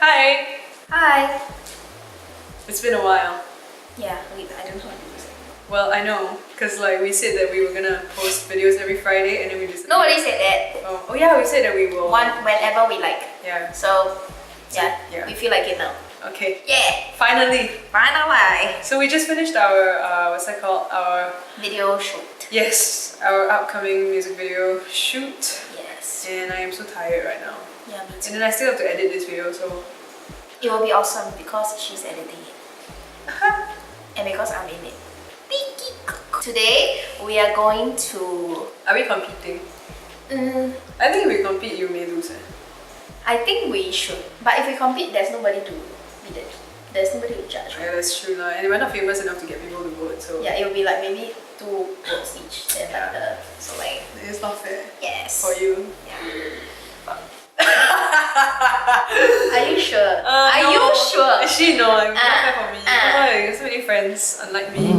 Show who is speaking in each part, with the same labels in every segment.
Speaker 1: Hi!
Speaker 2: Hi!
Speaker 1: It's been a while.
Speaker 2: Yeah, wait, I don't know what to say.
Speaker 1: Well, I know, because like we said that we were gonna post videos every Friday and then we just...
Speaker 2: Nobody said that.
Speaker 1: Oh yeah, we said that we will.
Speaker 2: Whenever we like.
Speaker 1: Yeah.
Speaker 2: So, yeah,
Speaker 1: we
Speaker 2: feel like it now.
Speaker 1: Okay.
Speaker 2: Yeah!
Speaker 1: Finally!
Speaker 2: Finally!
Speaker 1: So we just finished our, what's that called? Our...
Speaker 2: Video shoot.
Speaker 1: Yes, our upcoming music video shoot.
Speaker 2: Yes.
Speaker 1: And I am so tired right now.
Speaker 2: Yeah, me too.
Speaker 1: And then I still have to edit this video, so...
Speaker 2: It will be awesome because she's editing it. And because I'm in it. Today, we are going to...
Speaker 1: Are we competing? I think if we compete, you may lose.
Speaker 2: I think we should. But if we compete, there's nobody to be there. There's nobody to judge.
Speaker 1: Yeah, that's true. And we're not famous enough to get people to vote, so...
Speaker 2: Yeah, it will be like maybe 2 votes each. Then like so like...
Speaker 1: It's not fair.
Speaker 2: Yes.
Speaker 1: For you.
Speaker 2: Yeah. Are you sure? Are you sure?
Speaker 1: Actually, no, like, not fair for me. There's so many friends, unlike me.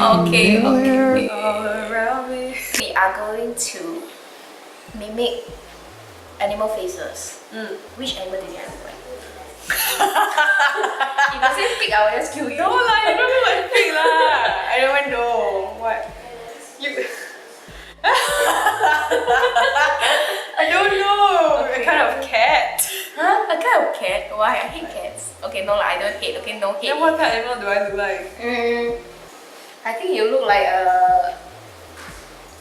Speaker 2: Okay.
Speaker 1: All around me.
Speaker 2: We are going to mimic animal faces. Which animal do you have like? If you say pig, I will just kill you.
Speaker 1: No, like, you don't look like pig lah. I don't even know. What? You... I don't know.
Speaker 2: Okay.
Speaker 1: A kind of cat.
Speaker 2: Huh? A kind of cat? Why? I hate cats. Okay, no, I don't hate. Okay, no hate.
Speaker 1: Then what kind of animal do I look like?
Speaker 2: I think you look like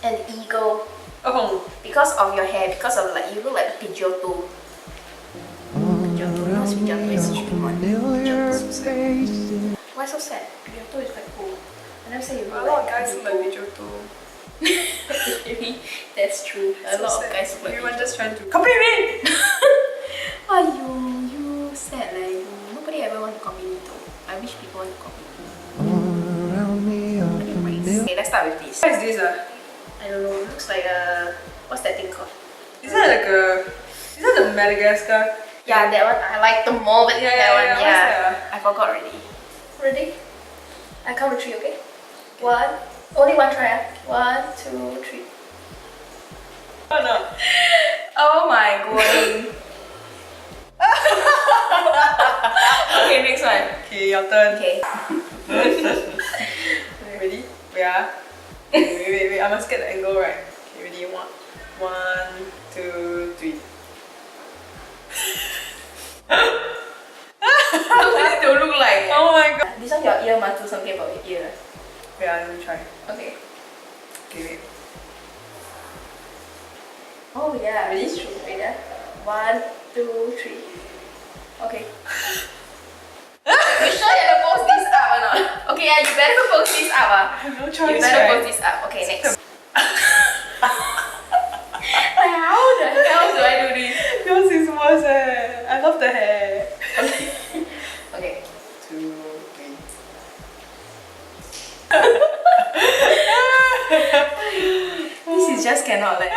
Speaker 2: an eagle.
Speaker 1: Oh.
Speaker 2: Because of your hair, because of like you look like a Pidgeotto. Pidgeotto, what's Pidgeotto? It's a stream one. Pidgeotto is so sad. Why so sad? Pidgeotto is quite cool. I never say you look
Speaker 1: A
Speaker 2: like
Speaker 1: lot of guys look like Pidgeotto.
Speaker 2: Maybe that's true. A lot of guys look like
Speaker 1: everyone just trying to copy me!
Speaker 2: Oh, you sad like nobody ever want to copy me though. I wish people want to copy me. Okay, let's start with this.
Speaker 1: What is this?
Speaker 2: I don't know, it looks like what's that thing called?
Speaker 1: Is that like a... Is that the Madagascar?
Speaker 2: Yeah, that one I like the more, but
Speaker 1: Yeah,
Speaker 2: that one,
Speaker 1: what's
Speaker 2: yeah.
Speaker 1: that?
Speaker 2: I forgot already. Ready? I count to 3, okay? 1, only one try. 1, 2, 3.
Speaker 1: Oh no.
Speaker 2: Oh my god. Okay, next one.
Speaker 1: Okay, your turn.
Speaker 2: Okay.
Speaker 1: Ready? Yeah. Wait. I must get the angle right. Okay, ready? 1, 2, 3.
Speaker 2: Nobody don't look like it.
Speaker 1: Oh my god.
Speaker 2: This one your ear must do something about your ear.
Speaker 1: Wait, let me try.
Speaker 2: Okay.
Speaker 1: Okay, wait.
Speaker 2: Oh yeah,
Speaker 1: Ready?
Speaker 2: it's true. Wait, 1, 2, 3. Okay. You sure you gonna post this up or not? Okay, yeah, you better post this up.
Speaker 1: I have no choice,
Speaker 2: You better
Speaker 1: right?
Speaker 2: post this up. Okay, next. How the hell do I do this?
Speaker 1: Yours is worse I love the hair.
Speaker 2: Okay. Okay.
Speaker 1: 2, 3.
Speaker 2: This is just cannot like. I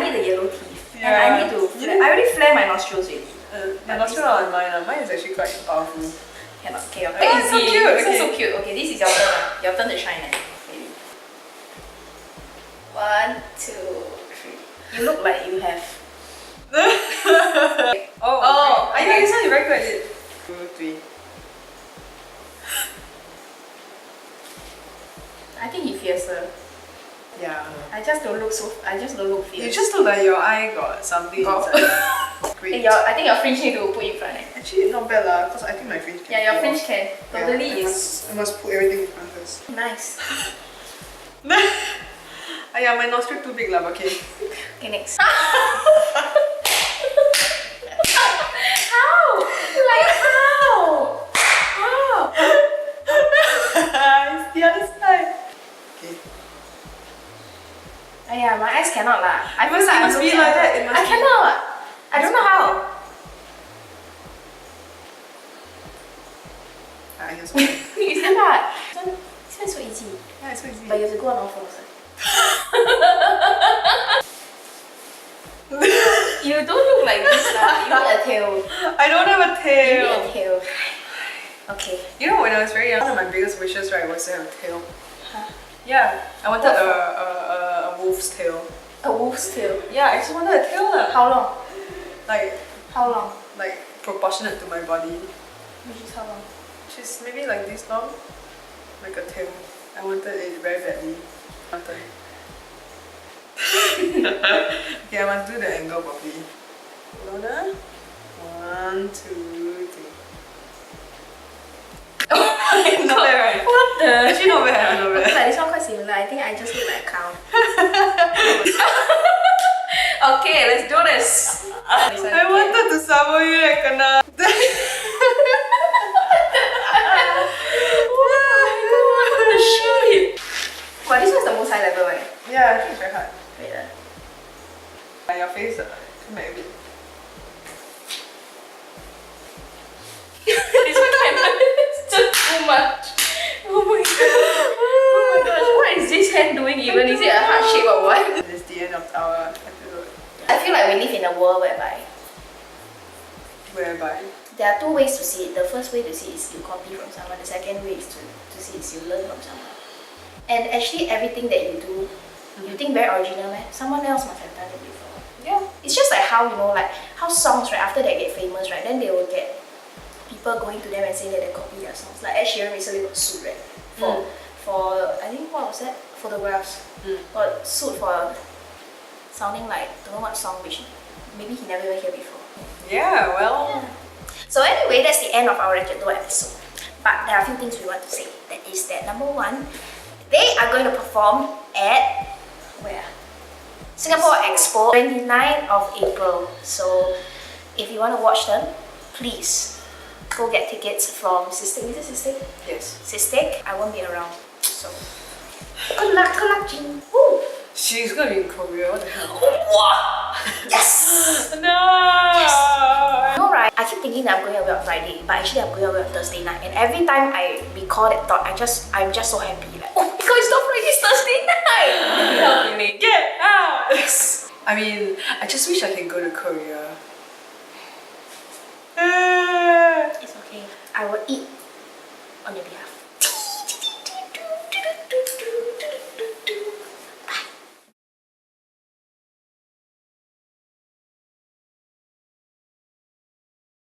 Speaker 2: need the yellow teeth.
Speaker 1: Yeah.
Speaker 2: And I need to. I already flare my nostrils already.
Speaker 1: My nostril on mine. Mine is actually quite powerful.
Speaker 2: Cannot. Okay, your
Speaker 1: Oh,
Speaker 2: back
Speaker 1: it's so
Speaker 2: easy.
Speaker 1: cute,
Speaker 2: This is
Speaker 1: okay.
Speaker 2: so cute. Okay, this is your turn. Your turn to shine. Maybe. 1, 2, 3. You look like you have.
Speaker 1: Oh,
Speaker 2: okay.
Speaker 1: yeah, this one is very good at it. 2, 3.
Speaker 2: I think he fiercer.
Speaker 1: Yeah.
Speaker 2: I just don't look fierce.
Speaker 1: You just look like your eye got something
Speaker 2: Oh.
Speaker 1: inside. Great.
Speaker 2: I think your fringe need to put in front.
Speaker 1: Actually, not bad lah, because I think my fringe can
Speaker 2: Yeah, your
Speaker 1: go
Speaker 2: fringe
Speaker 1: off.
Speaker 2: can. Totally
Speaker 1: Yeah,
Speaker 2: is
Speaker 1: I must put everything in front first.
Speaker 2: nice.
Speaker 1: Yeah, my nostril too big lah, but okay.
Speaker 2: Okay, next. How? Like how? How?
Speaker 1: It's the other side. Okay.
Speaker 2: Yeah, my eyes cannot lah. I feel
Speaker 1: It
Speaker 2: like
Speaker 1: must be like that. It must
Speaker 2: I
Speaker 1: be.
Speaker 2: cannot. I don't know how.
Speaker 1: Here's one.
Speaker 2: Is that hard? This one is so easy.
Speaker 1: Yeah, it's so easy.
Speaker 2: But you have to go on all fours. You don't look like this lah. You need a tail.
Speaker 1: I don't have a
Speaker 2: You
Speaker 1: tail.
Speaker 2: need a tail. Okay.
Speaker 1: You know, when I was very young, one of my biggest wishes, right, was to have a tail.
Speaker 2: Huh?
Speaker 1: Yeah, I wanted a wolf's tail.
Speaker 2: A wolf's tail.
Speaker 1: Yeah, I just wanted a tail lah.
Speaker 2: How long?
Speaker 1: Like,
Speaker 2: How long?
Speaker 1: like proportionate to my body.
Speaker 2: Which is how long?
Speaker 1: She's maybe like this long, like a tail. I wanted it very badly. Okay, I must do the angle properly. Hold on. 1, 2, 3. Not bad, right?
Speaker 2: What the?
Speaker 1: Actually, not bad. Not
Speaker 2: Okay,
Speaker 1: bad.
Speaker 2: like this one quite similar. I think I just look like a cow. Okay, let's do this.
Speaker 1: I wanted to sabo you like a
Speaker 2: Shit. Wow, this one's the most high level one.
Speaker 1: Yeah, I think it's very hard.
Speaker 2: Wait,
Speaker 1: And your face, maybe.
Speaker 2: this one is just too much. Oh my god. Oh my gosh, what is this hand doing even? Is it a heart shape or what?
Speaker 1: It's the end of our episode.
Speaker 2: I feel like we live in a world whereby there are two ways to see it. The first way to see it is you copy from someone. The second way is to see it is you learn from someone. And actually everything that you do, you think very original, man. Someone else must have done it before.
Speaker 1: Yeah.
Speaker 2: It's just like how, you know, like how songs, right, after they get famous, right, then they will get people going to them and saying that they copy their songs. Like Ed Sheeran recently got sued, right? For I think, what was that? Photographs. Got sued for sounding like don't know what song, which maybe he never even heard before.
Speaker 1: Yeah, well.
Speaker 2: Yeah. So anyway, that's the end of our Ratchet episode. But there are a few things we want to say. That is that number one, they are going to perform at where? Singapore Expo, 29th of April. So if you want to watch them, please go get tickets from Sistik. Is it Sistik?
Speaker 1: Yes.
Speaker 2: Sistik. I won't be around. So good luck, Jin. Woo!
Speaker 1: She's gonna be in Korea. What the hell?
Speaker 2: Wow! Yes!
Speaker 1: No!
Speaker 2: You know, right? I keep thinking that I'm going away on Friday, but actually I'm going away on Thursday night. And every time I recall that thought, I'm just so happy. Like, oh my god, it's not Friday, it's Thursday night! Help me.
Speaker 1: Get out! Yes. I mean, I just wish I can go to Korea.
Speaker 2: It's okay. I will eat on your behalf.